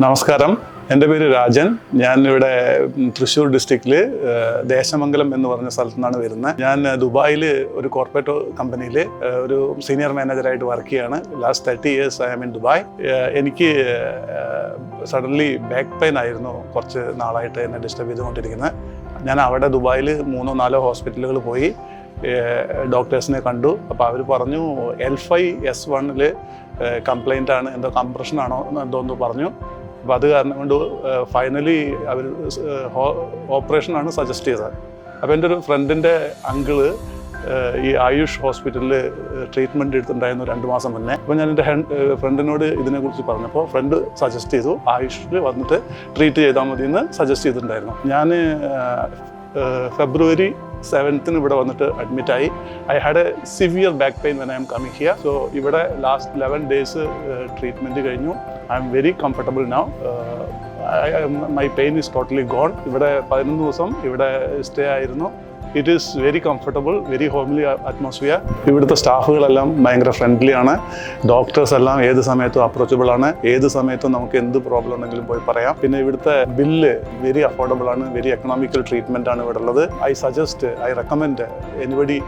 നമസ്കാരം, എൻ്റെ പേര് രാജൻ. ഞാൻ ഇവിടെ തൃശ്ശൂർ ഡിസ്ട്രിക്റ്റിൽ ദേശമംഗലം എന്ന് പറഞ്ഞ സ്ഥലത്തു നിന്നാണ് വരുന്നത്. ഞാൻ ദുബായിൽ ഒരു കോർപ്പറേറ്റ് കമ്പനിയിൽ ഒരു സീനിയർ മാനേജറായിട്ട് വർക്ക് ചെയ്യാണ്. Last 30 years I am in Dubai. എനിക്ക് സഡൻലി ബാക്ക് പെയിൻ ആയിരുന്നു കുറച്ച് നാളായിട്ട് എന്നെ ഡിസ്റ്റർബ് ചെയ്തുകൊണ്ടിരിക്കുന്നത്. ഞാൻ അവിടെ ദുബായിൽ 3-4 ഹോസ്പിറ്റലുകൾ പോയി ഡോക്ടേഴ്സിനെ കണ്ടു. അപ്പോൾ അവർ പറഞ്ഞു L5-S1 കംപ്ലൈൻ്റ് ആണ്, എന്തോ കംപ്രഷനാണോ എന്തോന്ന് പറഞ്ഞു. അപ്പോൾ അത് കാരണം കൊണ്ട് ഫൈനലി അവർ ഓപ്പറേഷനാണ് സജസ്റ്റ് ചെയ്തത്. അപ്പോൾ എൻ്റെ ഒരു ഫ്രണ്ടിൻ്റെ അങ്കിള് ഈ ആയുഷ് ഹോസ്പിറ്റലിൽ ട്രീറ്റ്മെൻറ്റ് എടുത്തിട്ടുണ്ടായിരുന്നു 2 മാസം മുന്നേ. അപ്പോൾ ഞാൻ എൻ്റെ ഫ്രണ്ടിനോട് ഇതിനെക്കുറിച്ച് പറഞ്ഞപ്പോൾ ഫ്രണ്ട് സജസ്റ്റ് ചെയ്തു ആയുഷിൽ വന്നിട്ട് ട്രീറ്റ് ചെയ്താൽ മതി എന്ന് സജസ്റ്റ് ചെയ്തിട്ടുണ്ടായിരുന്നു. ഞാൻ February 7th ഇവിടെ വന്നിട്ട് അഡ്മിറ്റായി. I had a severe back pain when I am coming here. So ഇവിടെ ലാസ്റ്റ് 11 days ട്രീറ്റ്മെൻറ്റ് കഴിഞ്ഞു. I am very comfortable now. My pain is totally gone. ഇവിടെ 11 ദിവസം ഇവിടെ സ്റ്റേ ആയിരുന്നു. It is very comfortable, very homely atmosphere. ഇവിടുത്തെ സ്റ്റാഫുകളെല്ലാം ഭയങ്കര friendly ആണ്. ഡോക്ടേഴ്സ് എല്ലാം ഏത് സമയത്തും അപ്രോച്ചബിൾ ആണ്. ഏത് സമയത്തും നമുക്ക് എന്ത് പ്രോബ്ലം ഉണ്ടെങ്കിലും പോയി പറയാം. പിന്നെ ഇവിടുത്തെ ബില്ല് വെരി അഫോർഡബിൾ ആണ്. വെരി എക്കണോമിക്കൽ ട്രീറ്റ്മെൻ്റ് ആണ് ഇവിടെ ഉള്ളത്. ഐ റെക്കമെൻഡ് എനിബഡി,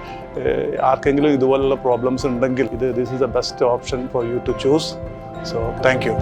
ആർക്കെങ്കിലും ഇതുപോലുള്ള പ്രോബ്ലംസ് ഉണ്ടെങ്കിൽ this is the best option for you to choose. So thank U.